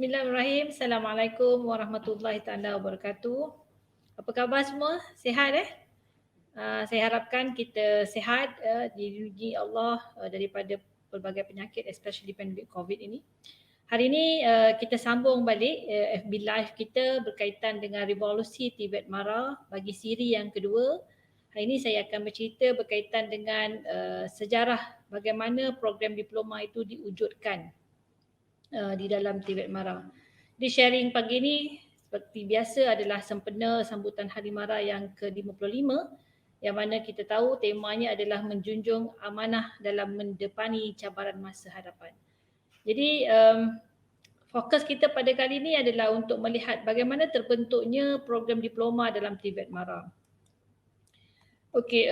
Bismillahirrahmanirrahim. Assalamualaikum warahmatullahi taala wabarakatuh. Apa khabar semua? Sihat saya harapkan kita sihat, dilindungi Allah daripada pelbagai penyakit, especially pandemik COVID ini. Hari ini kita sambung balik FB Live kita berkaitan dengan revolusi Tibet Mara bagi siri yang kedua. Hari ini saya akan bercerita berkaitan dengan sejarah bagaimana program diploma itu diwujudkan di dalam Tibet Mara. Di sharing pagi ini seperti biasa adalah sempena sambutan Hari Mara yang ke-55 yang mana kita tahu temanya adalah menjunjung amanah dalam mendepani cabaran masa hadapan. Jadi fokus kita pada kali ini adalah untuk melihat bagaimana terbentuknya program diploma dalam Tibet Mara. Okey,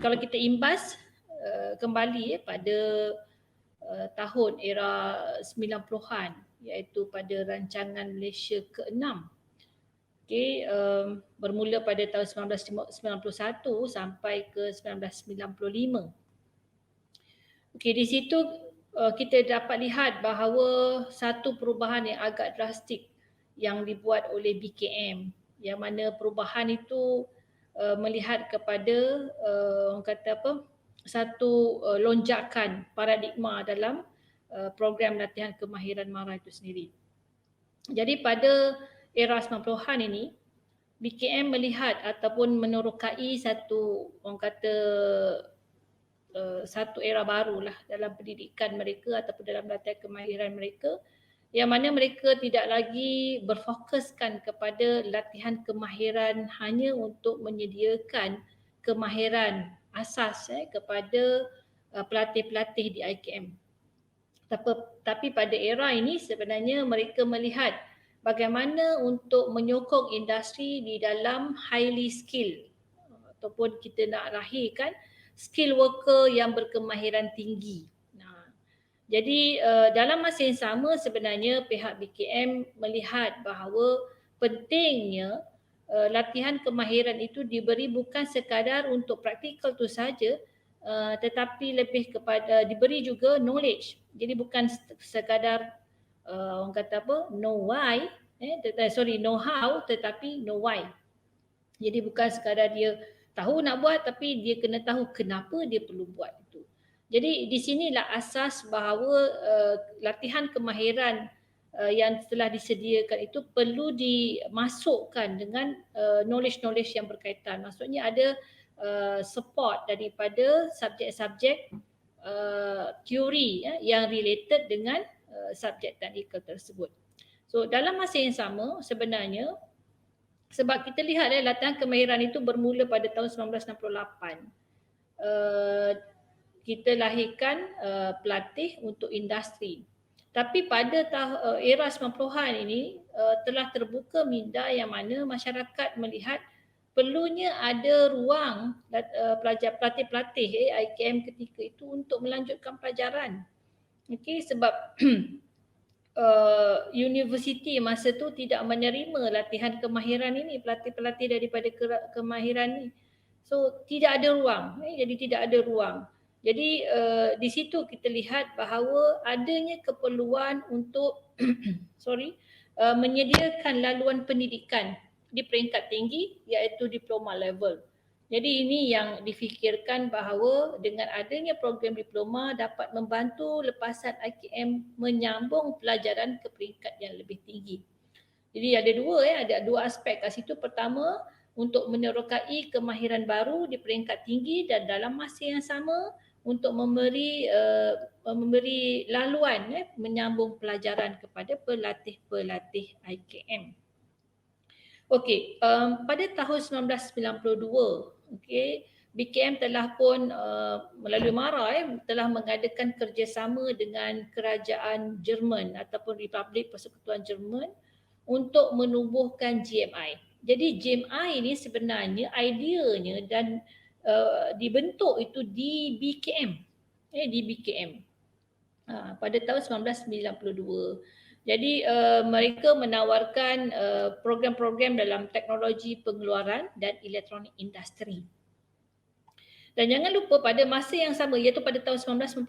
kalau kita imbas kembali pada tahun era 90-an iaitu pada rancangan Malaysia ke-6. Okey, bermula pada tahun 1991 sampai ke 1995. Okey, di situ kita dapat lihat bahawa satu perubahan yang agak drastik yang dibuat oleh BKM yang mana perubahan itu melihat kepada orang kata apa, satu lonjakan paradigma dalam program latihan kemahiran Mara itu sendiri. Jadi pada era 90-an ini, BKM melihat ataupun menerokai satu orang kata satu era barulah dalam pendidikan mereka ataupun dalam latihan kemahiran mereka yang mana mereka tidak lagi berfokuskan kepada latihan kemahiran hanya untuk menyediakan kemahiran asas kepada pelatih-pelatih di IKM. Tapi pada era ini sebenarnya mereka melihat bagaimana untuk menyokong industri di dalam highly skill ataupun kita nak lahirkan skill worker yang berkemahiran tinggi. Jadi dalam masa yang sama sebenarnya pihak BKM melihat bahawa pentingnya latihan kemahiran itu diberi bukan sekadar untuk praktikal tu saja, tetapi lebih kepada diberi juga knowledge. Jadi bukan sekadar orang kata apa, know why, know how tetapi know why. Jadi bukan sekadar dia tahu nak buat tapi dia kena tahu kenapa dia perlu buat itu. Jadi di sinilah asas bahawa latihan kemahiran yang telah disediakan itu perlu dimasukkan dengan knowledge-knowledge yang berkaitan. Maksudnya ada support daripada subjek-subjek teori yang related dengan subjek teknikal tersebut. So dalam masa yang sama sebenarnya sebab kita lihat latihan kemahiran itu bermula pada tahun 1968. Kita lahirkan pelatih untuk industri. Tapi pada era 90-an ini telah terbuka minda yang mana masyarakat melihat perlunya ada ruang pelatih-pelatih IKM ketika itu untuk melanjutkan pelajaran. Okey, sebab universiti masa tu tidak menerima latihan kemahiran ini, pelatih-pelatih daripada kemahiran ini. So tidak ada ruang, jadi tidak ada ruang. Jadi di situ kita lihat bahawa adanya keperluan untuk menyediakan laluan pendidikan di peringkat tinggi iaitu diploma level. Jadi ini yang difikirkan bahawa dengan adanya program diploma dapat membantu lepasan IKM menyambung pelajaran ke peringkat yang lebih tinggi. Jadi ada dua aspek kat situ. Pertama, untuk menerokai kemahiran baru di peringkat tinggi dan dalam masa yang sama untuk memberi laluan menyambung pelajaran kepada pelatih-pelatih IKM. Okey, pada tahun 1992, BKM telah pun melalui Mara telah mengadakan kerjasama dengan kerajaan Jerman ataupun Republik Persekutuan Jerman untuk menubuhkan GMI. Jadi GMI ini sebenarnya ideanya dan dibentuk itu di BKM. Pada tahun 1992. Jadi mereka menawarkan program-program dalam teknologi pengeluaran dan elektronik industri. Dan jangan lupa pada masa yang sama iaitu pada tahun 1995,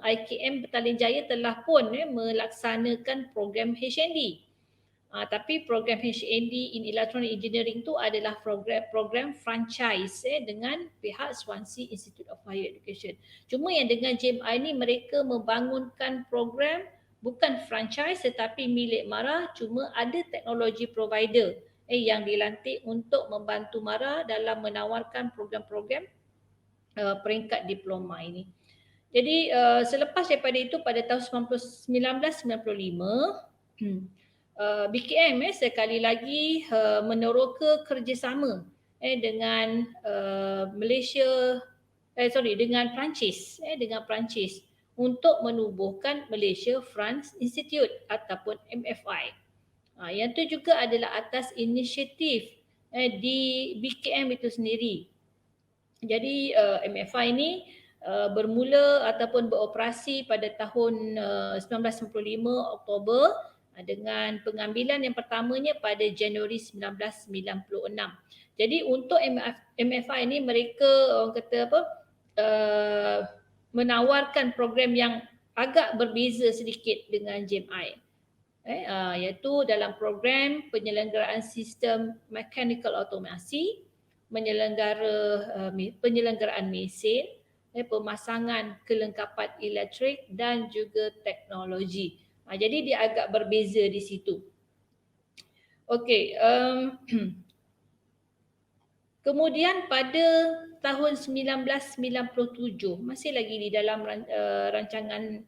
IKM Petaling Jaya telah pun melaksanakan program HND. Tapi program HND in Electronic Engineering tu adalah program franchise dengan pihak Swansea Institute of Higher Education. Cuma yang dengan JMI ni mereka membangunkan program bukan franchise tetapi milik MARA, cuma ada teknologi provider yang dilantik untuk membantu MARA dalam menawarkan program-program peringkat diploma ini. Jadi selepas daripada itu pada tahun 1995 BKM sekali lagi meneroka kerjasama dengan Malaysia dengan Perancis untuk menubuhkan Malaysia France Institute ataupun MFI. Yang itu juga adalah atas inisiatif di BKM itu sendiri. Jadi MFI ini bermula ataupun beroperasi pada tahun 1995 Oktober dengan pengambilan yang pertamanya pada Januari 1996. Jadi untuk MFI ini mereka orang kata apa menawarkan program yang agak berbeza sedikit dengan JMI. Iaitu dalam program penyelenggaraan sistem mechanical automasi, penyelenggaraan mesin, pemasangan kelengkapan elektrik dan juga teknologi. Jadi dia agak berbeza di situ. Okey, kemudian pada tahun 1997, masih lagi di dalam rancangan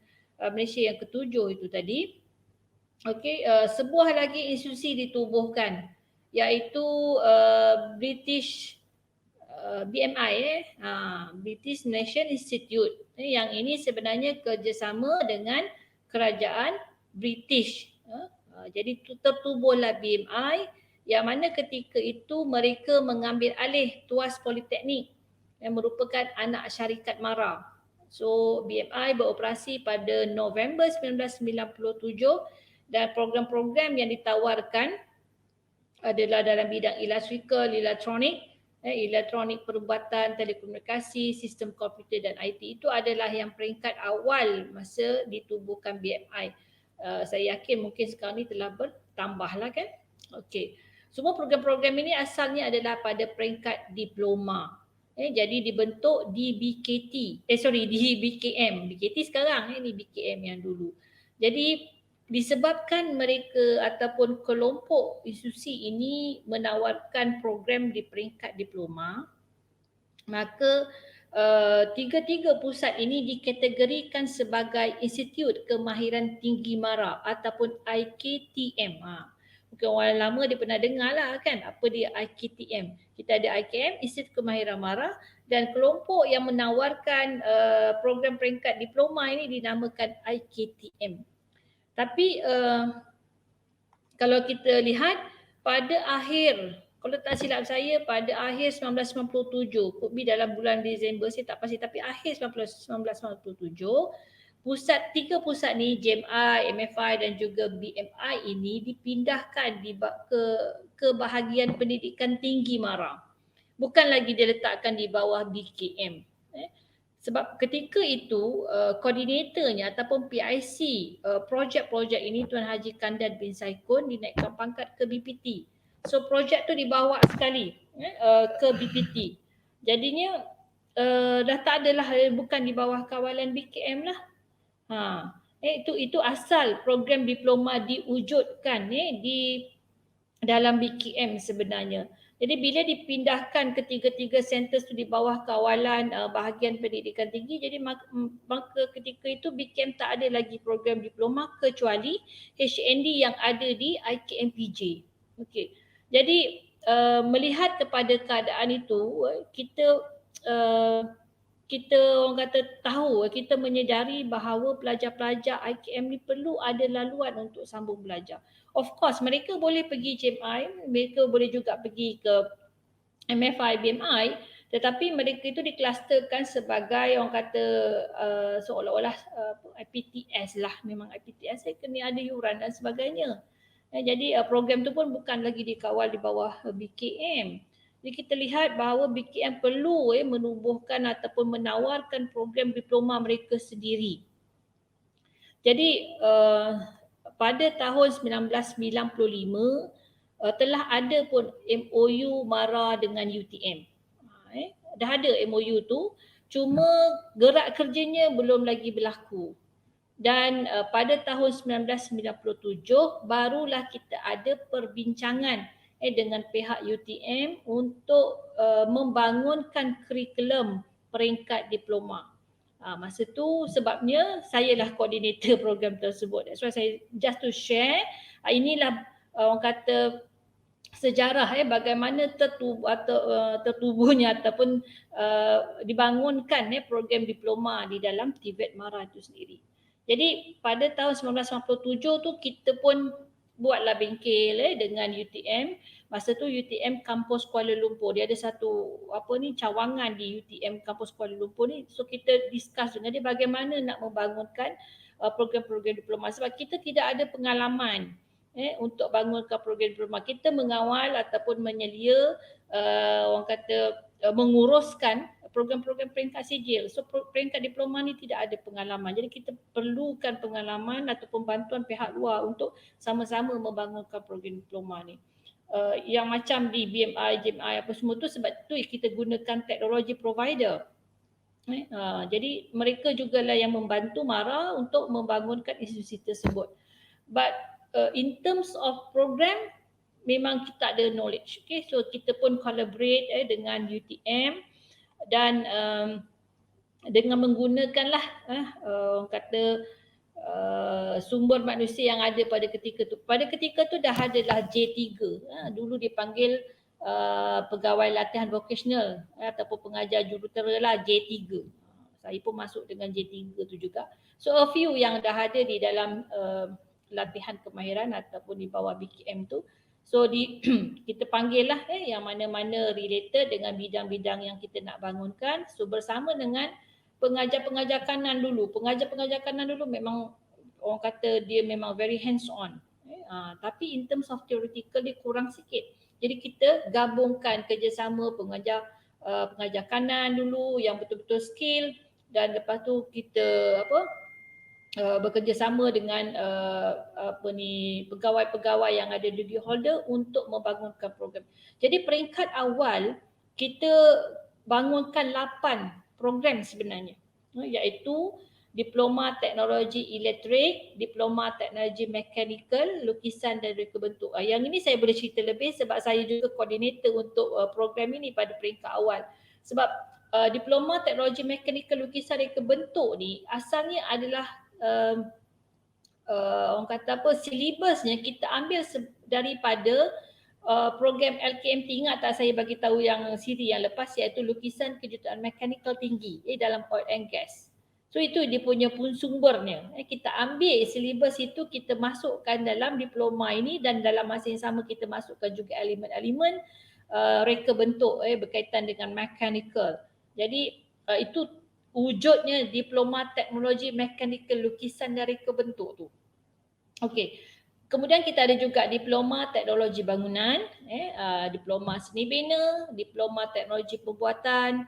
Malaysia yang ketujuh itu tadi, sebuah lagi institusi ditubuhkan iaitu British BMI, British Nation Institute. Yang ini sebenarnya kerjasama dengan kerajaan British. Jadi tertubuhlah BMI yang mana ketika itu mereka mengambil alih Tuas Politeknik yang merupakan anak syarikat MARA. So BMI beroperasi pada November 1997 dan program-program yang ditawarkan adalah dalam bidang electrical, elektronik perubatan, telekomunikasi, sistem komputer dan IT. Itu adalah yang peringkat awal masa ditubuhkan BMI. Saya yakin mungkin sekarang ni telah bertambah lah kan. Okey. Semua program-program ini asalnya adalah pada peringkat diploma. Jadi dibentuk di BKM. BKT sekarang ni BKM yang dulu. Jadi disebabkan mereka ataupun kelompok institusi ini menawarkan program di peringkat diploma, maka tiga-tiga pusat ini dikategorikan sebagai Institut Kemahiran Tinggi MARA ataupun IKTM. Mungkin orang lama dia pernah dengar lah kan apa dia IKTM. Kita ada IKM, Institut Kemahiran MARA, dan kelompok yang menawarkan program peringkat diploma ini dinamakan IKTM. Tapi kalau kita lihat pada akhir, kalau tak silap saya pada akhir 1997, could be dalam bulan Disember, saya tak pasti, tapi akhir 1997, tiga pusat ni, JMI, MFI dan juga BMI ini dipindahkan ke bahagian pendidikan tinggi MARA. Bukan lagi diletakkan di bawah BKM. Sebab ketika itu koordinatornya ataupun PIC projek-projek ini Tuan Haji Kandan bin Saikun dinaikkan pangkat ke BPT. So projek tu dibawa sekali ke BPT. Jadinya dah tak adalah, bukan di bawah kawalan BKM lah. Itu asal program diploma diwujudkan di dalam BKM sebenarnya. Jadi bila dipindahkan ketiga-tiga center tu di bawah kawalan bahagian pendidikan tinggi, jadi maka ketika itu BKM tak ada lagi program diploma kecuali HND yang ada di IKMPJ. Okey. Jadi melihat kepada keadaan itu, kita orang kata tahu, kita menyedari bahawa pelajar-pelajar IKM ni perlu ada laluan untuk sambung belajar. Of course, mereka boleh pergi JMI, mereka boleh juga pergi ke MFI, BMI, tetapi mereka itu diklusterkan sebagai orang kata seolah-olah IPTS lah. Memang IPTS kena ada yuran dan sebagainya. Jadi program tu pun bukan lagi dikawal di bawah BKM. Jadi kita lihat bahawa BKM perlu menubuhkan ataupun menawarkan program diploma mereka sendiri. Jadi pada tahun 1995 telah ada pun MOU MARA dengan UTM. Dah ada MOU tu, cuma gerak kerjanya belum lagi berlaku. Dan pada tahun 1997 barulah kita ada perbincangan dengan pihak UTM untuk membangunkan kurikulum peringkat diploma. Masa tu sebabnya saya lah koordinator program tersebut. That's why saya just to share, inilah orang kata sejarah bagaimana tertubuhnya ataupun dibangunkan program diploma di dalam TVET MARA itu sendiri. Jadi pada tahun 1997 tu kita pun buatlah bengkel dengan UTM. Masa tu UTM kampus Kuala Lumpur. Dia ada satu cawangan di UTM kampus Kuala Lumpur ni. So kita discuss dengan dia bagaimana nak membangunkan program-program diploma sebab kita tidak ada pengalaman untuk bangunkan program diploma. Kita mengawal ataupun menyelia orang kata menguruskan program-program peringkat sijil. So peringkat diploma ni tidak ada pengalaman. Jadi kita perlukan pengalaman ataupun bantuan pihak luar untuk sama-sama membangunkan program diploma ni. Yang macam di BMI, JMI apa semua tu sebab tu kita gunakan teknologi provider. Jadi mereka jugalah yang membantu MARA untuk membangunkan institusi tersebut. But in terms of program memang kita ada knowledge. Okay, so kita pun collaborate dengan UTM dan dengan menggunakanlah orang kata sumber manusia yang ada pada ketika tu. Pada ketika tu dah adalah J3. Dulu dipanggil pegawai latihan vocational ataupun pengajar jurutera lah J3. Saya pun masuk dengan J3 tu juga. So a few yang dah ada di dalam latihan kemahiran ataupun di bawah BKM tu. So kita panggil lah yang mana-mana related dengan bidang-bidang yang kita nak bangunkan. So bersama dengan pengajar-pengajar kanan dulu. Pengajar-pengajar kanan dulu memang orang kata dia memang very hands on. Tapi in terms of theoretical dia kurang sikit. Jadi kita gabungkan kerjasama pengajar kanan dulu yang betul-betul skill dan lepas tu kita bekerjasama dengan pegawai-pegawai yang ada di holder untuk membangunkan program. Jadi peringkat awal kita bangunkan 8 program sebenarnya, iaitu Diploma Teknologi Elektrik, Diploma Teknologi Mekanikal, Lukisan dan Reka Bentuk. Yang ini saya boleh cerita lebih sebab saya juga koordinator untuk program ini pada peringkat awal. Sebab Diploma Teknologi Mekanikal, Lukisan, Reka Bentuk ni asalnya adalah orang kata silibusnya kita ambil daripada program LKMT. Ingat tak saya bagi tahu yang siri yang lepas iaitu Lukisan Kejuruteraan Mekanikal Tinggi dalam oil and gas. So itu dia punya sumbernya. Kita ambil silibus itu kita masukkan dalam diploma ini dan dalam masa yang sama kita masukkan juga elemen-elemen reka bentuk berkaitan dengan mechanical. Jadi itu wujudnya Diploma Teknologi Mekanikal Lukisan dan Reka Bentuk tu. Okey. Kemudian kita ada juga Diploma Teknologi Bangunan, Diploma Seni Bina, Diploma Teknologi Pembuatan,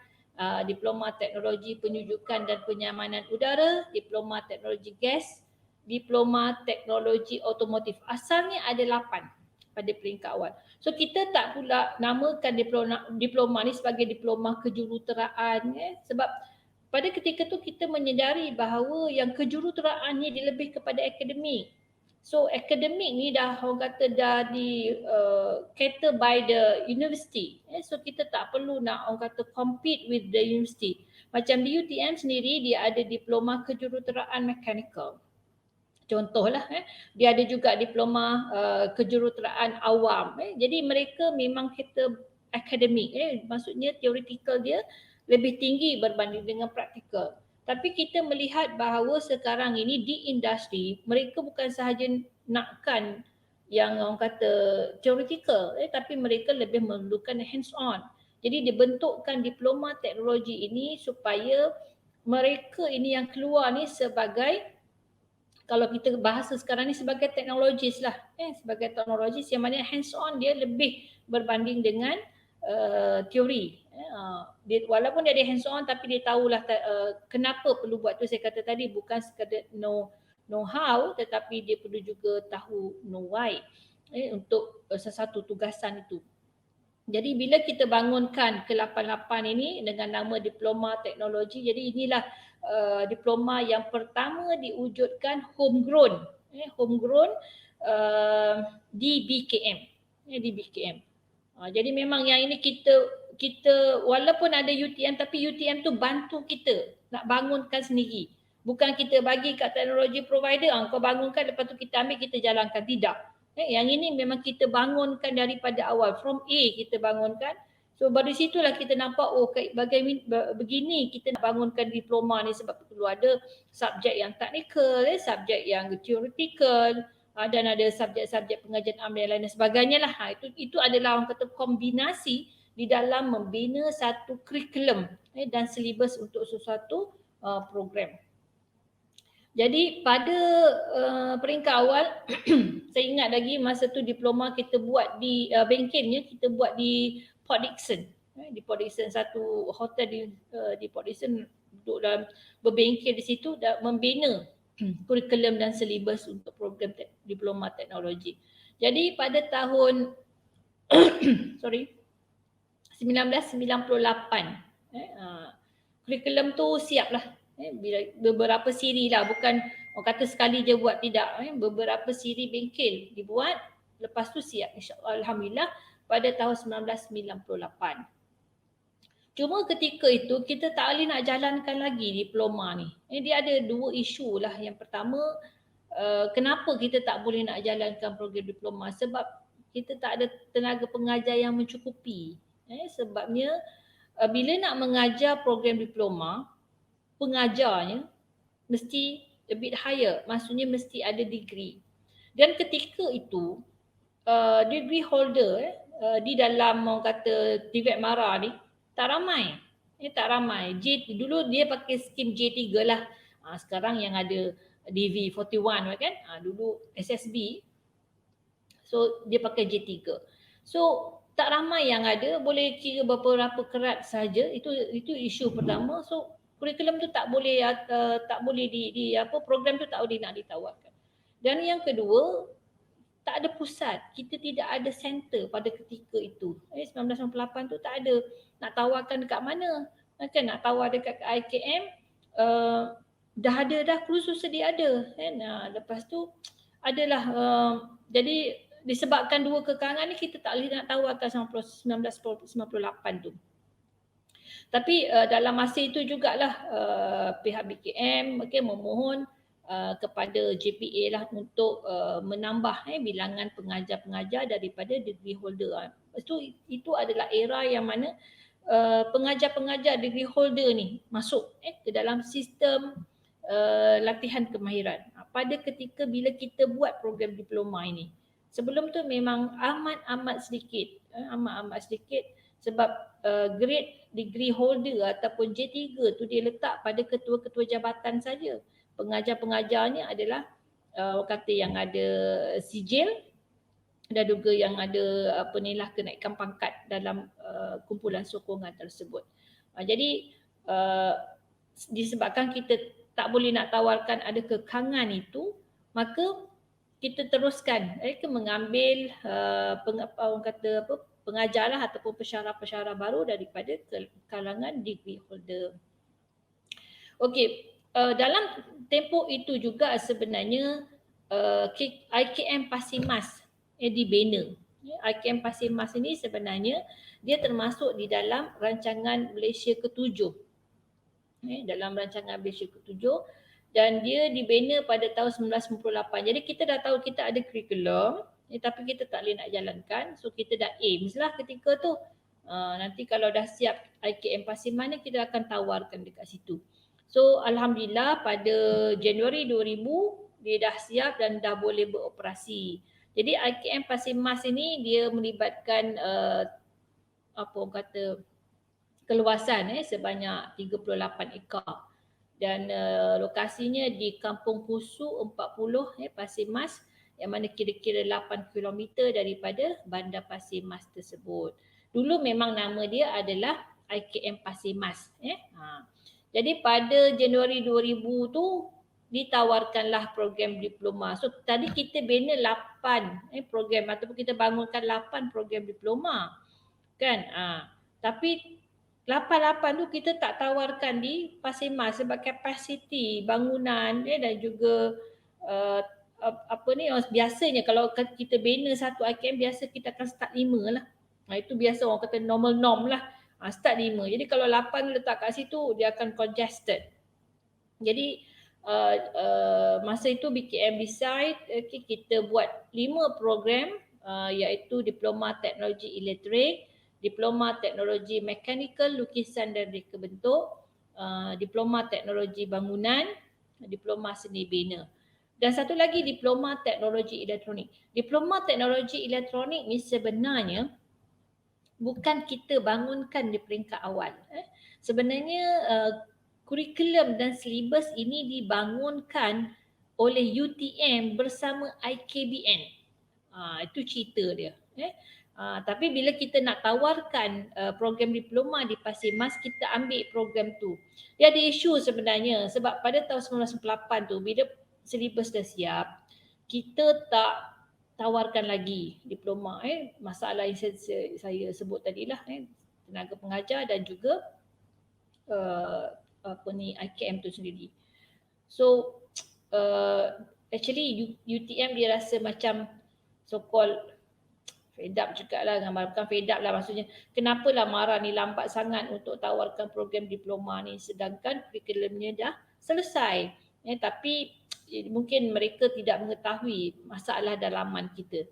Diploma Teknologi Penyujukan dan Penyamanan Udara, Diploma Teknologi Gas, Diploma Teknologi Otomotif. Asalnya ada 8 pada peringkat awal. So kita tak pula namakan diploma ni sebagai diploma kejuruteraan sebab pada ketika tu kita menyedari bahawa yang kejuruteraannya dia lebih kepada akademik. So akademik ni dah orang kata dah di cater by the university. So kita tak perlu nak orang kata compete with the university. Macam di UTM sendiri dia ada diploma kejuruteraan mechanical. Contohlah dia ada juga diploma kejuruteraan awam. Jadi mereka memang cater akademik. Maksudnya theoretical dia lebih tinggi berbanding dengan praktikal. Tapi kita melihat bahawa sekarang ini di industri mereka bukan sahaja nakkan yang orang kata theoretical tapi mereka lebih memerlukan hands on. Jadi dibentukkan diploma teknologi ini supaya mereka ini yang keluar ni sebagai, kalau kita bahasa sekarang ni sebagai teknologis lah, sebagai teknologis yang mana hands on dia lebih berbanding dengan teori. Dia, walaupun dia ada hands on tapi dia tahulah kenapa perlu buat tu. Saya kata tadi bukan sekadar know how tetapi dia perlu juga tahu know why untuk sesuatu tugasan itu. Jadi bila kita bangunkan ke-88 ini dengan nama Diploma Teknologi, jadi inilah diploma yang pertama diwujudkan homegrown di BKM. Di BKM. Jadi memang yang ini kita walaupun ada UTM tapi UTM tu bantu kita nak bangunkan sendiri. Bukan kita bagi kat teknologi provider, kau bangunkan lepas tu kita ambil kita jalankan. Tidak. Yang ini memang kita bangunkan daripada awal. From A kita bangunkan. So dari situlah kita nampak begini kita nak bangunkan diploma ni sebab perlu ada subjek yang teknikal, subjek yang theoretical, dan ada subjek-subjek pengajian amal lain dan sebagainya lah. Itu adalah orang kata kombinasi di dalam membina satu kurikulum dan silibus untuk sesuatu program. Jadi pada peringkat awal saya ingat lagi masa tu diploma kita buat di bengkelnya kita buat di Port Dickson. Di Port Dickson, satu hotel di Port Dickson, duduk dalam berbengkel di situ dan membina kurikulum dan silibus untuk program diploma teknologi. Jadi pada tahun 1998 kurikulum tu siap lah. Beberapa siri lah, bukan orang kata sekali je buat, tidak. Beberapa siri bengkel dibuat, lepas tu siap, insyaAllah, alhamdulillah pada tahun 1998. Cuma ketika itu kita tak boleh nak jalankan lagi diploma ni. Dia ada dua isu lah. Yang pertama, kenapa kita tak boleh nak jalankan program diploma? Sebab kita tak ada tenaga pengajar yang mencukupi. Sebabnya bila nak mengajar program diploma, pengajarnya mesti a bit higher, maksudnya mesti ada degree. Dan ketika itu degree holder di dalam orang kata TVET MARA ni tak ramai. Tak ramai. Dulu dia pakai skim J3 lah. Sekarang yang ada DV41 kan. Dulu SSB. So dia pakai J3. So tak ramai yang ada, boleh kira beberapa kerat saja. Itu isu pertama. So kurikulum tu tak boleh program tu tak boleh nak ditawarkan. Dan yang kedua, tak ada pusat. Kita tidak ada center pada ketika itu. 1998 tu tak ada nak tawarkan dekat mana. Kan nak tawar dekat IKM, dah ada dah kursus sedia ada. Kan? Lepas tu adalah jadi disebabkan dua kekarangan ni kita tak boleh nak tawarkan 1998 tu. Tapi dalam masa itu jugalah pihak BKM memohon kepada JPA lah untuk menambah bilangan pengajar-pengajar daripada degree holder. Itu adalah era yang mana pengajar-pengajar degree holder ni masuk ke dalam sistem latihan kemahiran. Pada ketika bila kita buat program diploma ini, sebelum tu memang amat sedikit, sebab grade degree holder ataupun J3 tu dia letak pada ketua-ketua jabatan saja. Pengajar-pengajarnya adalah kata yang ada sijil dan juga yang ada kenaikan pangkat dalam kumpulan sokongan tersebut. Jadi disebabkan kita tak boleh nak tawarkan ada kekangan itu, maka kita teruskan mengambil pengajar lah ataupun pensyarah-pensyarah baru daripada kalangan degree holder. Okey, dalam tempoh itu juga sebenarnya IKM Pasimas dibina. IKM Pasimas ini sebenarnya dia termasuk di dalam rancangan Malaysia ke-7. Dalam rancangan Malaysia ke-7 dan dia dibina pada tahun 1998. Jadi kita dah tahu kita ada kurikulum, tapi kita tak boleh nak jalankan. So kita dah aims lah ketika tu. Nanti kalau dah siap IKM Pasiman ni kita akan tawarkan dekat situ. So alhamdulillah pada Januari 2000 dia dah siap dan dah boleh beroperasi. Jadi IKM Pasimas ini dia melibatkan keluasan sebanyak 38 ekar. Dan lokasinya di Kampung Pusu 40 Pasir Mas, yang mana kira-kira 8 km daripada Bandar Pasir Mas tersebut. Dulu memang nama dia adalah IKM Pasir Mas. Jadi pada Januari 2000 tu ditawarkanlah program diploma. So tadi kita bina 8 program ataupun kita bangunkan 8 program diploma. Kan? Tapi 8 tu kita tak tawarkan di Pasir Mas sebab kapasiti bangunan dan juga uh, biasanya kalau kita bina satu IKM biasa kita akan start 5 lah. Itu biasa orang kata normal norm lah. Start 5. Jadi kalau 8 letak kat situ dia akan congested. Jadi masa itu BKM decide kita buat 5 program iaitu Diploma Teknologi Elektrik, Diploma Teknologi Mekanikal Lukisan dan Reka Bentuk, Diploma Teknologi Bangunan, Diploma Seni Bina. Dan satu lagi Diploma Teknologi Elektronik. Diploma Teknologi Elektronik ni sebenarnya bukan kita bangunkan di peringkat awal. Sebenarnya kurikulum dan silibus ini dibangunkan oleh UTM bersama IKBN. Itu cerita dia. Tapi bila kita nak tawarkan program diploma di Pasir Mas, kita ambil program tu. Dia ada isu sebenarnya sebab pada tahun 1998 tu bila silibus dah siap, kita tak tawarkan lagi diploma. Masalah yang saya sebut tadilah, tenaga pengajar dan juga IKM tu sendiri. So actually UTM dia rasa macam so called fed up jugalah, bukan fed up lah, maksudnya kenapalah MARA ni lambat sangat untuk tawarkan program diploma ni sedangkan kurikulumnya dah selesai. Tapi mungkin mereka tidak mengetahui masalah dalaman kita.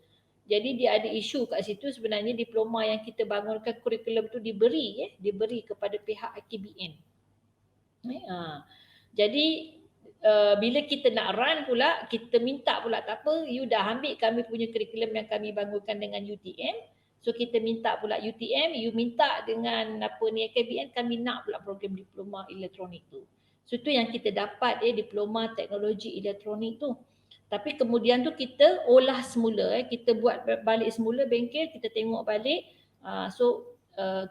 Jadi dia ada isu kat situ, sebenarnya diploma yang kita bangunkan kurikulum tu diberi kepada pihak IKBN. Jadi bila kita nak run pula, kita minta pula tak apa, you dah ambil kami punya kurikulum yang kami bangunkan dengan UTM. So kita minta pula UTM, you minta dengan IKBN, kami nak pula program diploma elektronik tu. So itu yang kita dapat diploma teknologi elektronik tu. Tapi kemudian tu kita olah semula, kita buat balik semula bengkel, kita tengok balik.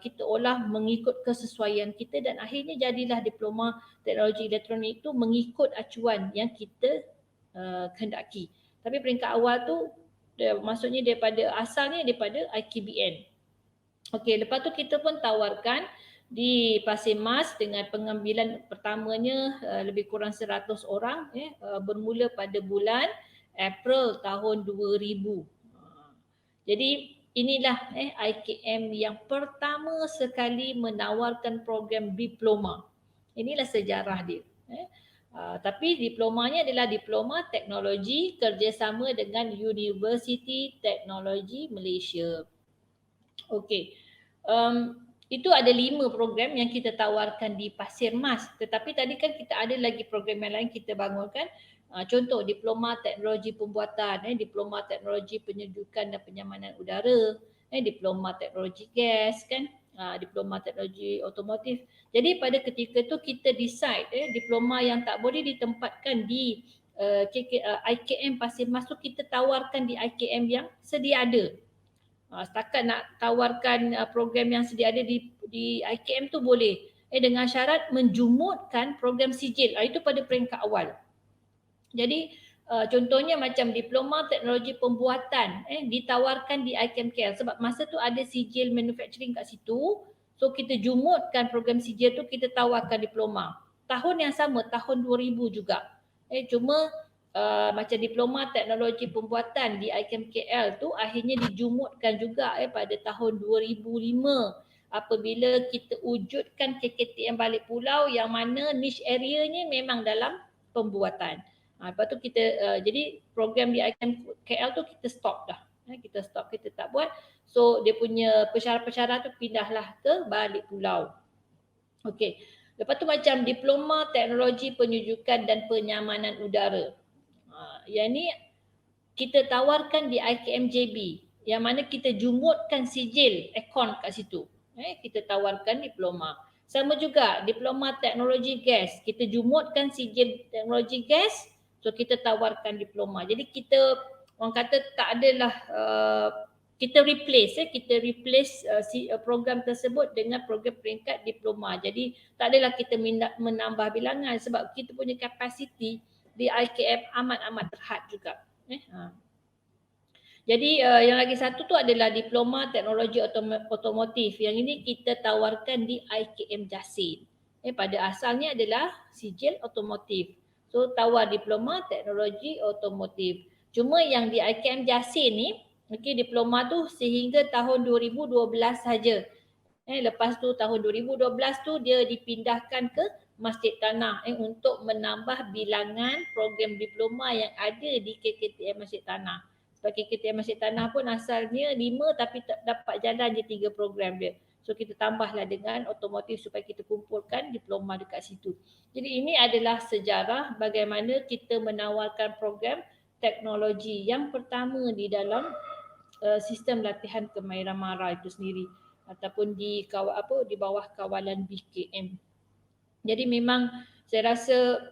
Kita olah mengikut kesesuaian kita dan akhirnya jadilah diploma teknologi elektronik itu mengikut acuan yang kita kehendaki. Tapi peringkat awal tu maksudnya asalnya daripada IKBN. Okey, lepas tu kita pun tawarkan di Pasir Mas dengan pengambilan pertamanya lebih kurang 100 orang bermula pada bulan April tahun 2000. Jadi inilah IKM yang pertama sekali menawarkan program diploma. Inilah sejarah dia. Tapi diplomanya adalah Diploma Teknologi kerjasama dengan Universiti Teknologi Malaysia. Okey. Itu ada 5 program yang kita tawarkan di Pasir Mas. Tetapi tadi kan kita ada lagi program yang lain kita bangunkan. Contoh Diploma Teknologi Pembuatan, Diploma Teknologi Penyejukan dan Penyamanan Udara, Diploma Teknologi Gas kan, Diploma Teknologi Otomotif. Jadi pada ketika tu kita decide diploma yang tak boleh ditempatkan di IKM Pasir Mas tu kita tawarkan di IKM yang sedia ada. Setakat nak tawarkan program yang sedia ada di IKM tu boleh. Dengan syarat menjumutkan program sijil. Itu pada peringkat awal. Jadi contohnya macam Diploma Teknologi Pembuatan ditawarkan di IKMKL sebab masa tu ada sijil manufacturing kat situ. So kita jumutkan program sijil tu, kita tawarkan diploma. Tahun yang sama, tahun 2000 juga. Cuma macam Diploma Teknologi Pembuatan di IKMKL tu akhirnya dijumutkan juga pada tahun 2005 apabila kita wujudkan KKTM Balik Pulau yang mana niche areanya memang dalam pembuatan. Lepas tu kita jadi program di IKMKL tu kita stop dah. Kita stop, kita tak buat. So dia punya pesyarat-pesyarat tu pindahlah ke Balik Pulau. Okey. Lepas tu macam Diploma Teknologi Penyejukan dan Penyamanan Udara. Yang ni kita tawarkan di IKMJB yang mana kita jumutkan sijil aircon kat situ. Kita tawarkan diploma. Sama juga Diploma Teknologi Gas, kita jumutkan sijil teknologi gas, so kita tawarkan diploma. Jadi kita orang kata tak adalah kita replace program tersebut dengan program peringkat diploma. Jadi tak adalah kita menambah bilangan sebab kita punya kapasiti di IKM amat terhad juga. Jadi yang lagi satu tu adalah diploma teknologi otomotif. Yang ini kita tawarkan di IKM Jasin. Pada asalnya adalah sijil otomotif. So tawar diploma teknologi otomotif. Cuma yang di IKM Jasin ni, diploma tu sehingga tahun 2012 saja. Lepas tu tahun 2012 tu dia dipindahkan ke Masjid Tanah untuk menambah bilangan program diploma yang ada di KKTM Masjid Tanah. Sebab KKTM Masjid Tanah pun asalnya 5 tapi tak dapat jalan je 3 program dia. So kita tambahlah dengan otomotif supaya kita kumpulkan diploma dekat situ. Jadi ini adalah sejarah bagaimana kita menawarkan program teknologi yang pertama di dalam sistem latihan kemahiran MARA itu sendiri ataupun di bawah kawalan BKM. Jadi memang saya rasa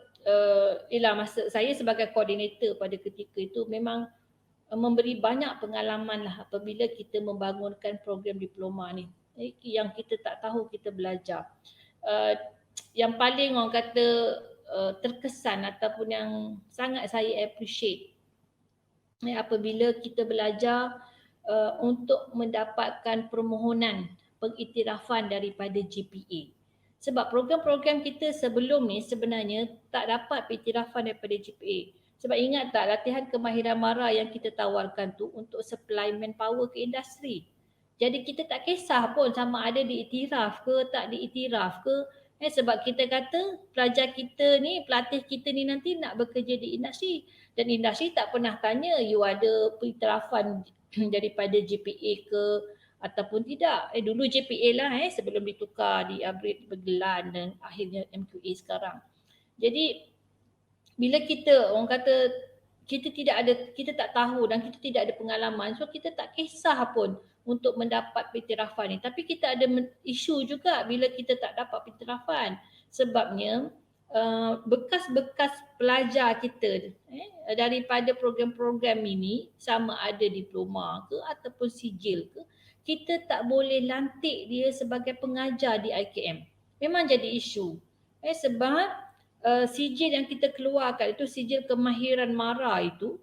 masa saya sebagai koordinator pada ketika itu memang memberi banyak pengalaman lah apabila kita membangunkan program diploma ni. Yang kita tak tahu kita belajar. Yang paling orang kata terkesan ataupun yang sangat saya appreciate apabila kita belajar untuk mendapatkan permohonan pengiktirafan daripada GPA. Sebab program-program kita sebelum ni sebenarnya tak dapat pengiktirafan daripada GPA. Sebab ingat tak latihan kemahiran MARA yang kita tawarkan tu untuk supply manpower ke industri. Jadi kita tak kisah pun sama ada diiktiraf ke tak diiktiraf ke. Sebab kita kata pelajar kita ni, pelatih kita ni nanti nak bekerja di industri. Dan industri tak pernah tanya you ada pengiktirafan daripada GPA ke ataupun tidak. Dulu GPA lah sebelum ditukar, di-upgrade bergelan dan akhirnya MQA sekarang. Jadi bila kita orang kata kita tak tahu dan kita tidak ada pengalaman, so kita tak kisah pun untuk mendapat pengiktirafan ni. Tapi kita ada isu juga bila kita tak dapat pengiktirafan. Sebabnya bekas-bekas pelajar kita daripada program-program ini sama ada diploma ke ataupun sijil ke, kita tak boleh lantik dia sebagai pengajar di IKM. Memang jadi isu. Sebab sijil yang kita keluarkan itu sijil kemahiran MARA itu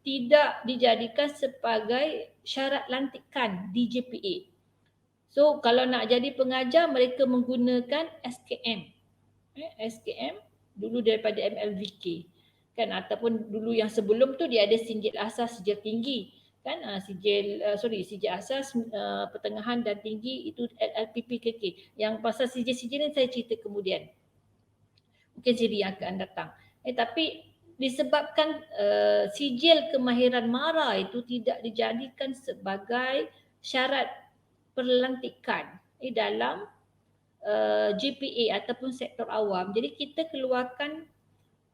tidak dijadikan sebagai syarat lantikan di GPA. So kalau nak jadi pengajar mereka menggunakan SKM. SKM dulu daripada MLVK kan, ataupun dulu yang sebelum tu dia ada sijil asas, sijil tinggi kan, sijil asas, pertengahan dan tinggi itu LLPPKK. Yang pasal sijil-sijil ni saya cerita kemudian. Mungkin siri yang akan datang. Tapi disebabkan sijil kemahiran MARA itu tidak dijadikan sebagai syarat perlantikan dalam GPA ataupun sektor awam. Jadi kita keluarkan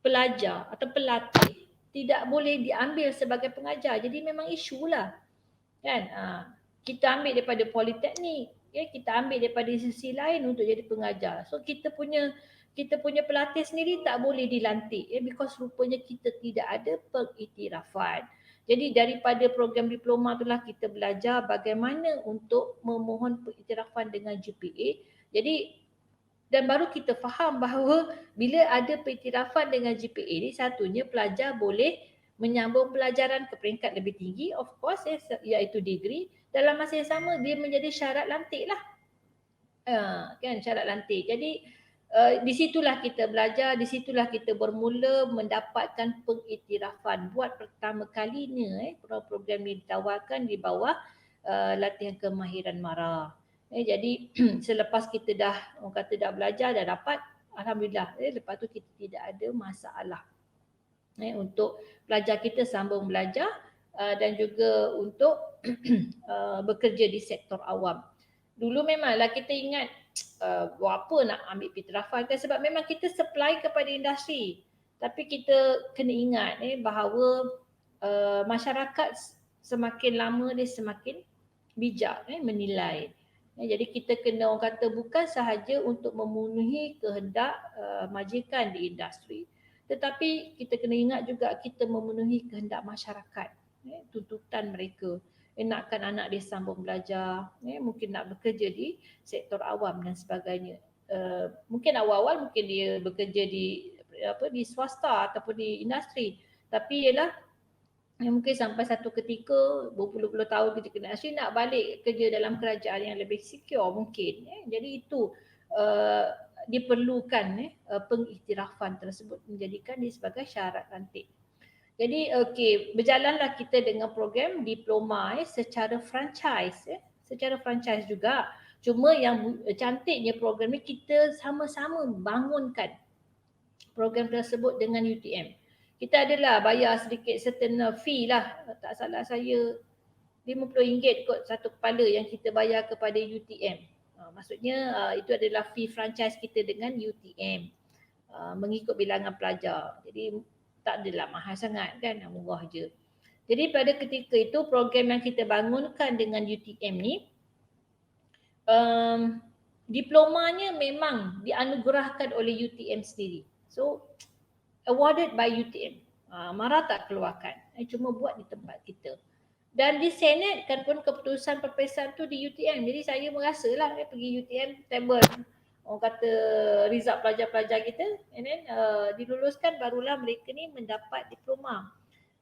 pelajar atau pelatih tidak boleh diambil sebagai pengajar. Jadi memang isu lah. Kan? Kita ambil daripada politeknik, kita ambil daripada sisi lain untuk jadi pengajar. So kita punya pelatih sendiri tak boleh dilantik because rupanya kita tidak ada pengiktirafan. Jadi daripada program diploma itulah kita belajar bagaimana untuk memohon pengiktirafan dengan GPA. Jadi dan baru kita faham bahawa bila ada pengiktirafan dengan GPA ni, satunya pelajar boleh menyambung pelajaran ke peringkat lebih tinggi, of course iaitu degree. Dalam masa yang sama dia menjadi syarat lantik lah. Kan syarat lantik. Jadi di situlah kita belajar, di situlah kita bermula mendapatkan pengiktirafan. Buat pertama kalinya program ini ditawarkan di bawah latihan kemahiran MARA. Jadi selepas kita dah belajar, dah dapat, alhamdulillah. Lepas tu kita tidak ada masalah. Untuk pelajar kita sambung belajar dan juga untuk bekerja di sektor awam. Dulu memanglah kita ingat buat apa nak ambil pengiktirafan kan, sebab memang kita supply kepada industri. Tapi kita kena ingat bahawa masyarakat semakin lama dia semakin bijak menilai. Jadi kita kena orang kata bukan sahaja untuk memenuhi kehendak majikan di industri, tetapi kita kena ingat juga kita memenuhi kehendak masyarakat, tuntutan mereka. nakkan anak dia sambung belajar, mungkin nak bekerja di sektor awam dan sebagainya. Mungkin awal-awal mungkin dia bekerja di swasta ataupun di industri, tapi ialah mungkin sampai satu ketika berpuluh-puluh tahun kita kena asyik nak balik kerja dalam kerajaan yang lebih secure mungkin. Jadi itu diperlukan pengiktirafan tersebut menjadikan dia sebagai syarat ranting. Jadi berjalanlah kita dengan program diploma secara franchise secara franchise juga. Cuma yang cantiknya program ni kita sama-sama bangunkan program tersebut dengan UTM. Kita adalah bayar sedikit certain fee lah, tak salah saya RM50 kot satu kepala yang kita bayar kepada UTM. Maksudnya itu adalah fee franchise kita dengan UTM mengikut bilangan pelajar. Jadi tak adalah mahal sangat kan, murah je. Jadi pada ketika itu program yang kita bangunkan dengan UTM ni diplomanya memang dianugerahkan oleh UTM sendiri. So awarded by UTM. MARA tak keluarkan. Cuma buat di tempat kita. Dan disenatkan pun keputusan perpisahan tu di UTM. Jadi saya merasalah pergi UTM table. Orang kata result pelajar-pelajar kita and then diluluskan barulah mereka ni mendapat diploma.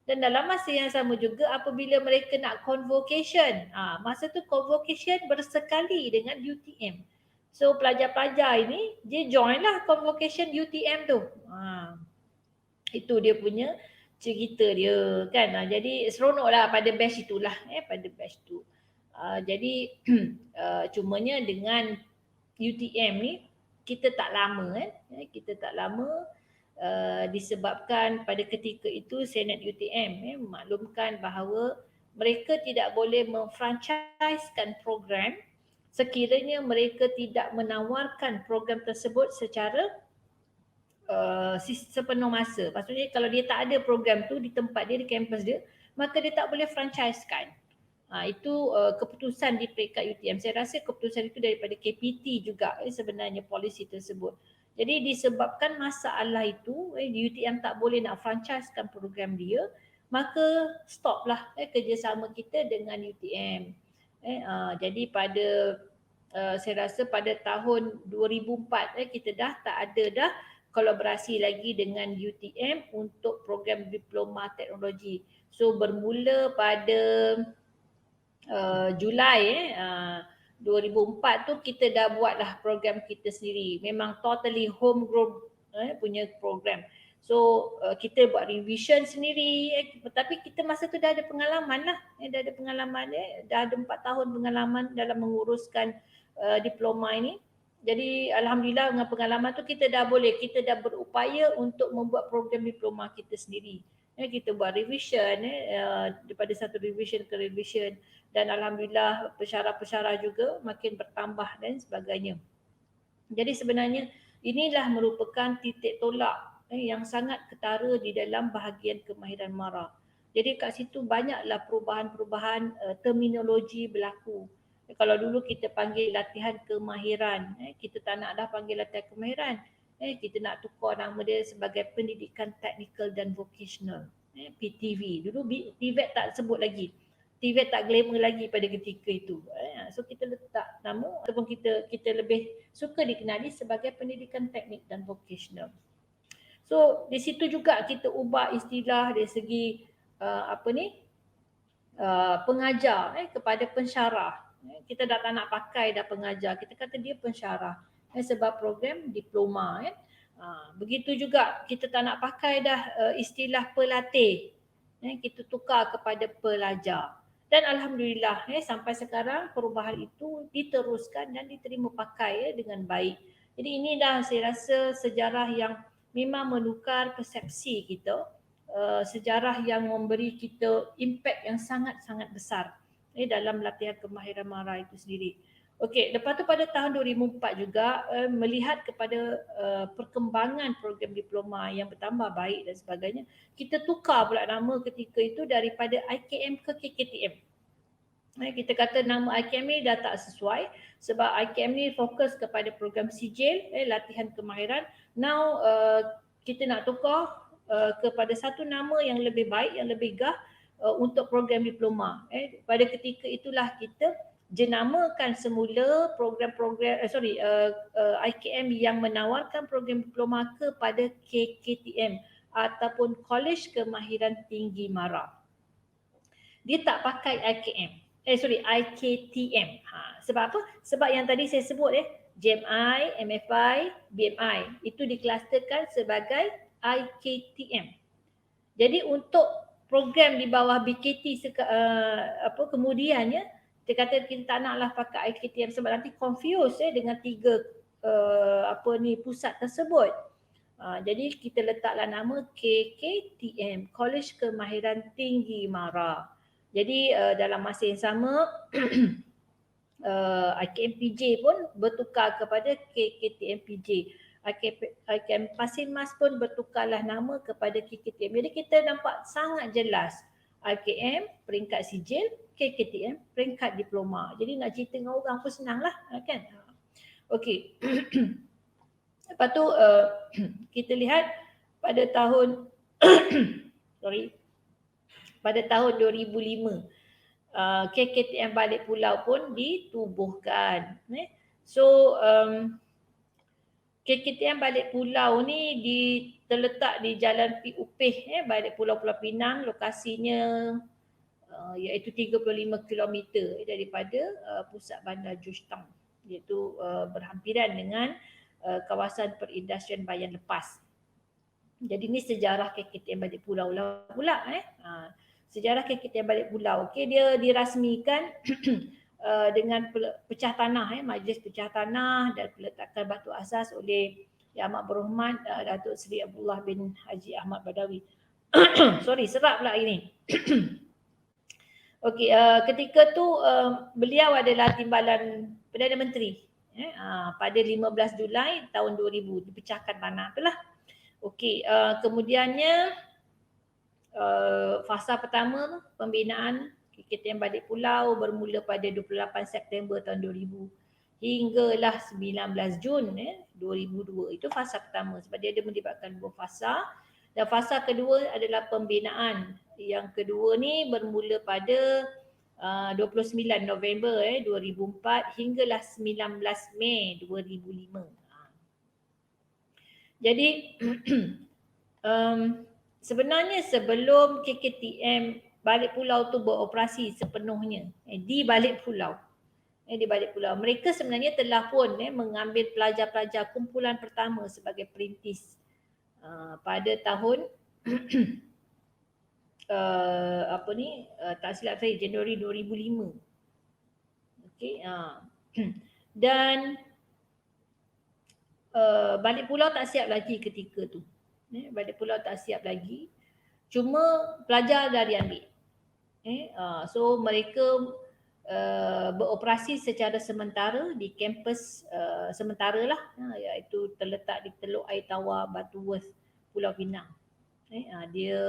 Dan dalam masa yang sama juga apabila mereka nak convocation, masa tu convocation bersekali dengan UTM. So pelajar-pelajar ini dia join lah convocation UTM tu. Itu dia punya cerita dia kan. Jadi seronoklah pada batch itulah pada batch tu. Jadi cumanya dengan UTM ni kita tak lama kita tak lama disebabkan pada ketika itu Senat UTM memaklumkan bahawa mereka tidak boleh memfranchisekan program sekiranya mereka tidak menawarkan program tersebut secara sepenuh masa. Maksudnya kalau dia tak ada program tu di tempat dia, di kampus dia, maka dia tak boleh franchisekan. Itu keputusan di peringkat UTM. Saya rasa keputusan itu daripada KPT juga sebenarnya polisi tersebut. Jadi disebabkan masalah itu, UTM tak boleh nak franchisekan program dia, maka stoplah kerjasama kita dengan UTM. Jadi pada saya rasa pada tahun 2004 kita dah tak ada dah kolaborasi lagi dengan UTM untuk program diploma teknologi. So bermula pada Julai 2004 tu kita dah buatlah program kita sendiri. Memang totally homegrown punya program. So kita buat revision sendiri tapi kita masa tu dah ada pengalaman lah. Dah ada pengalaman dah ada 4 tahun pengalaman dalam menguruskan diploma ini. Jadi alhamdulillah dengan pengalaman tu kita dah berupaya untuk membuat program diploma kita sendiri. Kita buat revision daripada satu revision ke revision dan alhamdulillah pensyarah-pensyarah juga makin bertambah dan sebagainya. Jadi sebenarnya inilah merupakan titik tolak yang sangat ketara di dalam bahagian kemahiran MARA. Jadi kat situ banyaklah perubahan-perubahan terminologi berlaku. Kalau dulu kita panggil latihan kemahiran, kita tak nak dah panggil latihan kemahiran. Kita nak tukar nama dia sebagai pendidikan teknikal dan vocational, PTV. Dulu TVET tak sebut lagi. TVET tak glamour lagi pada ketika itu. So kita letak nama ataupun kita lebih suka dikenali sebagai pendidikan teknik dan vocational. So di situ juga kita ubah istilah dari segi pengajar kepada pensyarah. Kita dah tak nak pakai dah pengajar, kita kata dia pensyarah sebab program diploma. Begitu juga kita tak nak pakai dah istilah pelatih, kita tukar kepada pelajar. Dan alhamdulillah sampai sekarang perubahan itu diteruskan dan diterima pakai dengan baik. Jadi inilah saya rasa sejarah yang memang menukar persepsi kita, sejarah yang memberi kita impact yang sangat-sangat besar dalam latihan kemahiran MARA itu sendiri. Okey, lepas tu pada tahun 2004 juga melihat kepada perkembangan program diploma yang bertambah baik dan sebagainya, kita tukar pula nama ketika itu daripada IKM ke KKTM. Kita kata nama IKM ni dah tak sesuai sebab IKM ni fokus kepada program sijil, latihan kemahiran. Now kita nak tukar kepada satu nama yang lebih baik, yang lebih gah, untuk program diploma. Pada ketika itulah kita jenamakan semula program-program IKM yang menawarkan program diploma kepada KKTM ataupun Kolej Kemahiran Tinggi MARA. Dia tak pakai IKTM. Sebab apa? Sebab yang tadi saya sebut JMI, MFI, BMI itu diklusterkan sebagai IKTM. Jadi untuk program di bawah BKT kemudiannya kita kata kita tak naklah pakai IKTM sebab nanti confuse dengan tiga pusat tersebut. Jadi kita letaklah nama KKTM, Kolej Kemahiran Tinggi MARA. Jadi dalam masa yang sama IKMPJ pun bertukar kepada KKTMPJ. IKM Pasir Mas pun bertukarlah nama kepada KKTM. Jadi kita nampak sangat jelas IKM peringkat sijil, KKTM peringkat diploma. Jadi nak cerita dengan orang pun senang lah kan. Okey. Lepas tu kita lihat pada tahun pada tahun 2005 KKTM Balik Pulau pun ditubuhkan. So KKTM Balik Pulau ni terletak di Jalan Pi Upih Balik Pulau Pulau Pinang. Lokasinya iaitu 35 km daripada pusat bandar Georgetown, iaitu berhampiran dengan kawasan perindustrian Bayan Lepas. Jadi ni sejarah KKTM Balik Pulau lah pula. Sejarah KKTM Balik Pulau. Okey, dia dirasmikan dengan pecah tanah, Majlis Pecah Tanah dan peletakan batu asas oleh Yang Amat Berhormat Datuk Seri Abdullah bin Haji Ahmad Badawi. Sorry, serap pula ini. Okey, ketika tu beliau adalah timbalan Perdana Menteri pada 15 Julai tahun 2000 dipecahkan tanah itulah. Okey, kemudiannya fasa pertama pembinaan KKTM Balik Pulau bermula pada 28 September tahun 2000 hinggalah 19 Jun 2002. Itu fasa pertama sebab dia ada melibatkan dua fasa. Dan fasa kedua adalah pembinaan. Yang kedua ni bermula pada 29 November 2004 hinggalah 19 Mei 2005. Jadi sebenarnya sebelum KKTM Balik Pulau tu beroperasi sepenuhnya di Balik Pulau. Di Balik Pulau. Mereka sebenarnya telah pun mengambil pelajar-pelajar kumpulan pertama sebagai perintis pada tahun tak silap saya Januari 2005. Okey, dan Balik Pulau tak siap lagi ketika tu. Balik Pulau tak siap lagi. Cuma pelajar dah diambil. So mereka beroperasi secara sementara di kampus sementara lah, iaitu terletak di Teluk Air Tawar, Butterworth, Pulau Pinang. Dia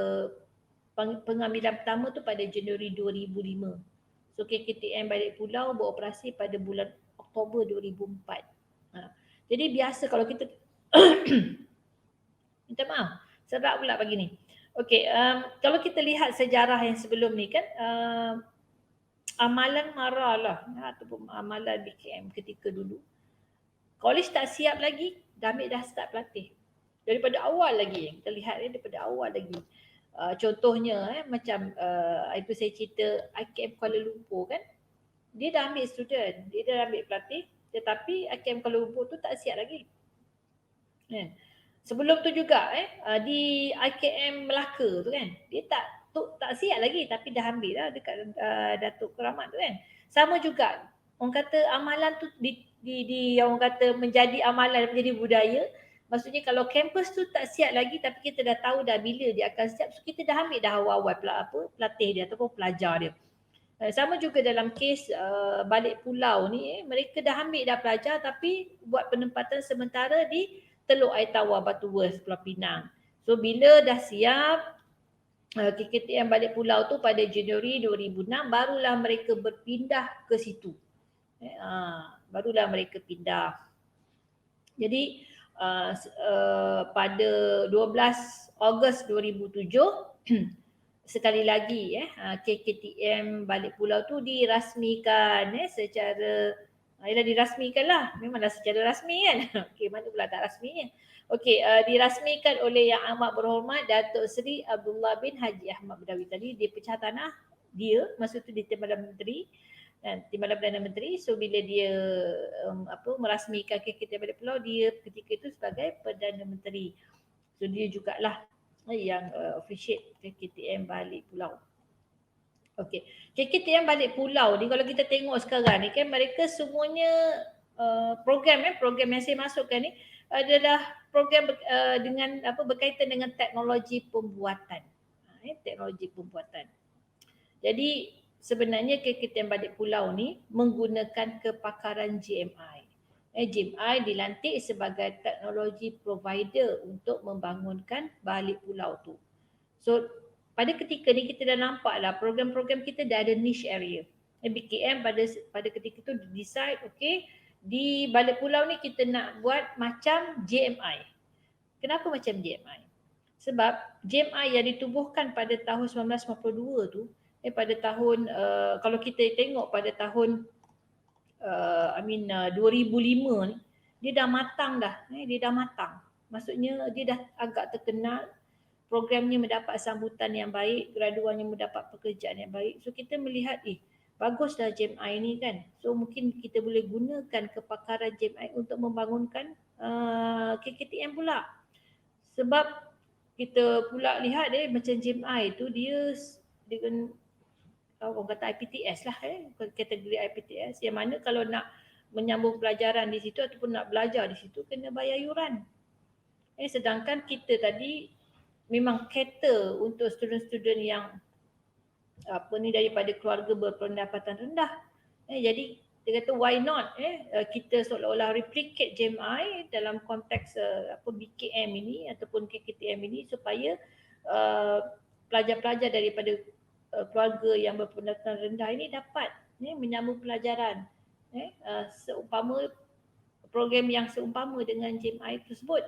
pengambilan pertama tu pada Januari 2005. So KKTM Balik Pulau beroperasi pada bulan Oktober 2004. Jadi biasa kalau kita minta maaf, serap pula pagi ni. Okey, kalau kita lihat sejarah yang sebelum ni kan, amalan MARA lah ataupun amalan BKM ketika dulu. Kolej tak siap lagi, dah start pelatih. Daripada awal lagi yang kita lihat daripada awal lagi. Contohnya macam itu saya cerita IKM Kuala Lumpur kan. Dia dah ambil student, dia dah ambil pelatih, tetapi IKM Kuala Lumpur tu tak siap lagi. Sebelum tu juga di IKM Melaka tu kan, dia tak siap lagi tapi dah ambil lah dekat Datuk Keramat tu kan. Sama juga orang kata amalan tu di orang kata menjadi amalan, menjadi budaya. Maksudnya kalau kampus tu tak siap lagi tapi kita dah tahu dah bila dia akan siap, so kita dah ambil dah awal-awal pelatih dia ataupun pelajar dia. Sama juga dalam kes Balik Pulau ni, mereka dah ambil dah pelajar tapi buat penempatan sementara di Teluk Air Tawar, Butterworth, Pulau Pinang. So bila dah siap KKTM Balik Pulau tu pada Januari 2006 barulah mereka berpindah ke situ. Barulah mereka pindah. Jadi pada 12 Ogos 2007 sekali lagi KKTM Balik Pulau tu dirasmikan secara ialah dirasmikan lah, memanglah secara rasmi kan. Okey, mana pula tak rasminya. Okey, dirasmikan oleh Yang Amat Berhormat Datuk Seri Abdullah bin Haji Ahmad Badawi. Tadi dia pecah tanah dia masa tu di Timbalan Menteri dan Timbalan Perdana Menteri. So bila dia merasmikan KKTM Balik Pulau, dia ketika itu sebagai Perdana Menteri. So dia jugalah yang officiate KKTM Balik Pulau. Okey, KKTM Balik Pulau ni kalau kita tengok sekarang ni kan mereka semuanya program yang saya masukkan ni adalah program dengan berkaitan dengan teknologi pembuatan. Teknologi pembuatan. Jadi sebenarnya KKTM Balik Pulau ni menggunakan kepakaran GMI. GMI dilantik sebagai teknologi provider untuk membangunkan balik pulau tu. So pada ketika ni kita dah nampak lah program-program kita dah ada niche area. BKM pada ketika tu decide di balik pulau ni kita nak buat macam JMI. Kenapa macam JMI? Sebab JMI yang ditubuhkan pada tahun 1952 tu pada tahun kalau kita tengok pada tahun 2005 ni dia dah matang dah. Dia dah matang. Maksudnya dia dah agak terkenal, programnya mendapat sambutan yang baik, graduannya mendapat pekerjaan yang baik. So kita melihat baguslah JMI ni kan. So mungkin kita boleh gunakan kepakaran JMI untuk membangunkan KKTM pula. Sebab kita pula lihat macam JMI tu dia dengan orang kata IPTS lah kategori IPTS yang mana kalau nak menyambung pelajaran di situ ataupun nak belajar di situ kena bayar yuran. Sedangkan kita tadi memang cater untuk student-student yang daripada keluarga berpendapatan rendah. Jadi dia kata why not kita seolah-olah replicate JMI dalam konteks BKM ini ataupun KKTM ini supaya pelajar-pelajar daripada keluarga yang berpendapatan rendah ini dapat menyambung pelajaran seumpama program yang seumpama dengan JMI tersebut.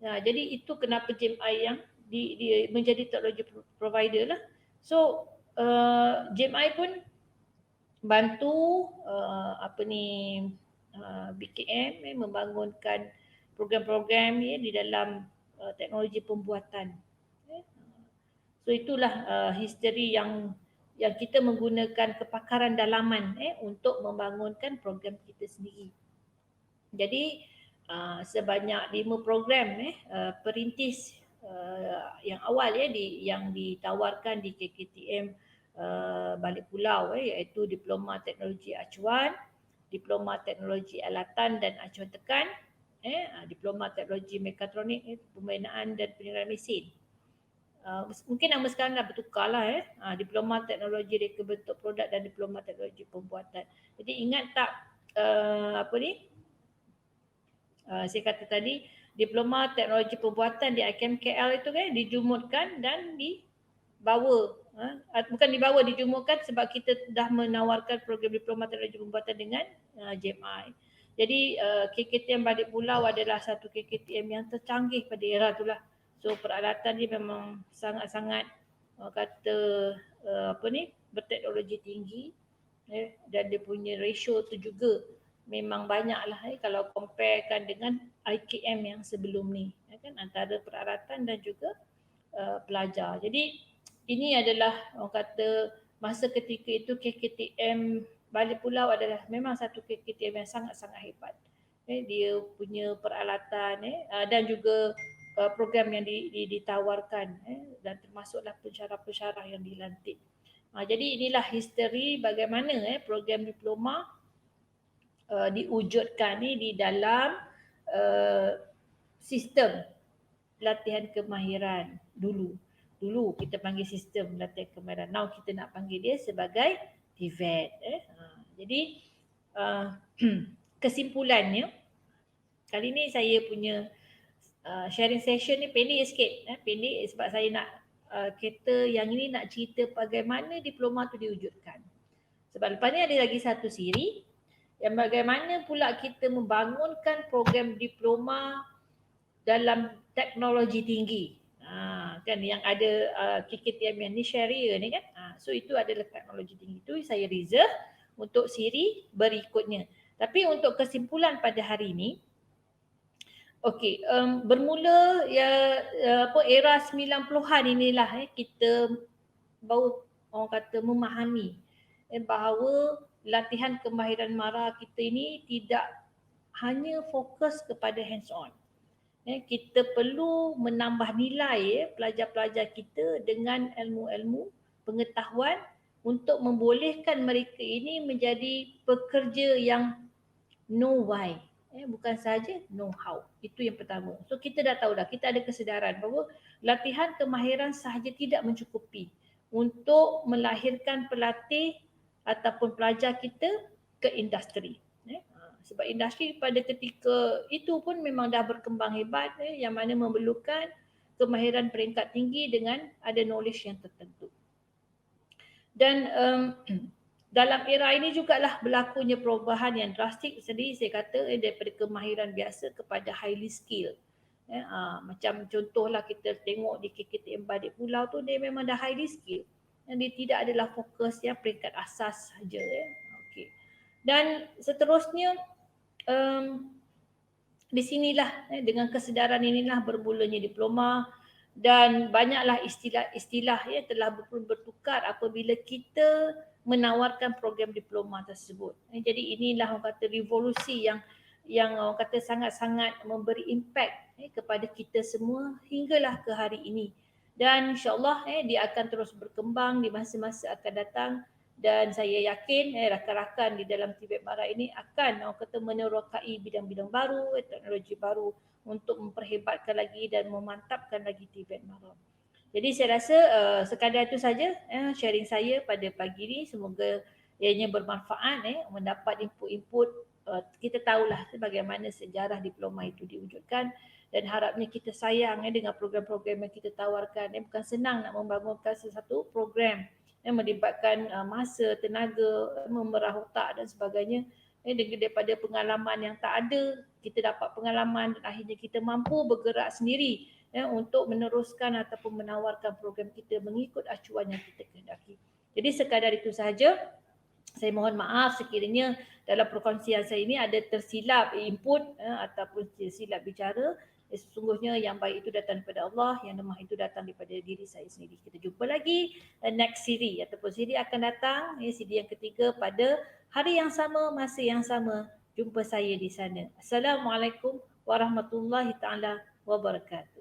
Jadi itu kenapa JMI yang menjadi teknologi provider lah. So JMI pun bantu BKM membangunkan program-program di dalam teknologi pembuatan. So itulah history yang kita menggunakan kepakaran dalaman untuk membangunkan program kita sendiri. Jadi sebanyak 5 program perintis yang awal yang ditawarkan di KKTM Balik Pulau iaitu Diploma Teknologi Acuan, Diploma Teknologi Alatan dan Acuan Tekan, Diploma Teknologi Mekatronik, Pembinaan dan Penyelenggaraan Mesin. Mungkin nama sekarang dah bertukar lah Diploma Teknologi Reka Bentuk Produk dan Diploma Teknologi Pembuatan. Jadi ingat tak saya kata tadi Diploma Teknologi Pembuatan di IKM KL itu kan dijumutkan dan dibawa dijumutkan sebab kita dah menawarkan program Diploma Teknologi Pembuatan dengan JMI. Jadi KKTM Balik Pulau adalah satu KKTM yang tercanggih pada era itulah. So peralatan dia memang sangat-sangat berteknologi tinggi dan dia punya ratio tu juga memang banyak lah kalau comparekan dengan IKM yang sebelum ni kan, antara peralatan dan juga pelajar. Jadi ini adalah orang kata masa ketika itu KKTM Balik Pulau adalah memang satu KKTM yang sangat-sangat hebat. Dia punya peralatan dan juga program yang ditawarkan dan termasuklah pensyarah-pensyarah yang dilantik. Jadi inilah history bagaimana program diploma diwujudkan di dalam sistem latihan kemahiran dulu. Dulu kita panggil sistem latihan kemahiran. Now kita nak panggil dia sebagai TVET. Jadi kesimpulannya kali ni saya punya sharing session ni pendek sikit. Pendek sebab saya nak kata yang ini nak cerita bagaimana diploma tu diwujudkan. Sebab lepas ni ada lagi satu siri yang bagaimana pula kita membangunkan program diploma dalam teknologi tinggi. Kan yang ada KKTM ni Sharia ni kan. So itu adalah teknologi tinggi. Itu saya reserve untuk siri berikutnya. Tapi untuk kesimpulan pada hari ini, okey, bermula era 90-an inilah kita baru orang kata memahami bahawa latihan kemahiran mara kita ini tidak hanya fokus kepada hands on. Kita perlu menambah nilai pelajar-pelajar kita dengan ilmu-ilmu pengetahuan untuk membolehkan mereka ini menjadi pekerja yang know why. Bukan sahaja know how. Itu yang pertama. So kita dah tahu dah, kita ada kesedaran bahawa latihan kemahiran sahaja tidak mencukupi untuk melahirkan pelatih ataupun pelajar kita ke industri. Sebab industri pada ketika itu pun memang dah berkembang hebat, yang mana memerlukan kemahiran peringkat tinggi dengan ada knowledge yang tertentu. Dan dalam era ini jugalah berlakunya perubahan yang drastik sendiri saya kata daripada kemahiran biasa kepada highly skill. Macam contohlah kita tengok di KKTM Badik Pulau tu dia memang dah highly skill. Dia tidak adalah fokus yang peringkat asas saja. Okay. Dan seterusnya di sinilah dengan kesedaran inilah bermulanya diploma dan banyaklah istilah-istilah telah bertukar apabila kita menawarkan program diploma tersebut. Jadi inilah orang kata revolusi yang orang kata sangat-sangat memberi impact kepada kita semua hinggalah ke hari ini. Dan insya-Allah dia akan terus berkembang di masa-masa akan datang. Dan saya yakin rakan-rakan di dalam Tibet Mara ini akan orang kata menerokai bidang-bidang baru, teknologi baru untuk memperhebatkan lagi dan memantapkan lagi Tibet Mara. Jadi saya rasa sekadar itu saja sharing saya pada pagi ini. Semoga ianya bermanfaat, mendapat input-input. Kita tahulah bagaimana sejarah diploma itu diwujudkan dan harapnya kita sayang dengan program-program yang kita tawarkan. Bukan senang nak membangunkan sesuatu program yang melibatkan masa, tenaga, memerah otak dan sebagainya. Daripada pengalaman yang tak ada, kita dapat pengalaman dan akhirnya kita mampu bergerak sendiri untuk meneruskan ataupun menawarkan program kita mengikut acuan yang kita kehendaki. Jadi sekadar itu sahaja. Saya mohon maaf sekiranya dalam perkongsian saya ini ada tersilap input ataupun tersilap bicara. Sesungguhnya yang baik itu datang daripada Allah, yang lemah itu datang daripada diri saya sendiri. Kita jumpa lagi next siri ataupun siri akan datang, siri yang ketiga pada hari yang sama, masa yang sama. Jumpa saya di sana. Assalamualaikum warahmatullahi taala wabarakatuh.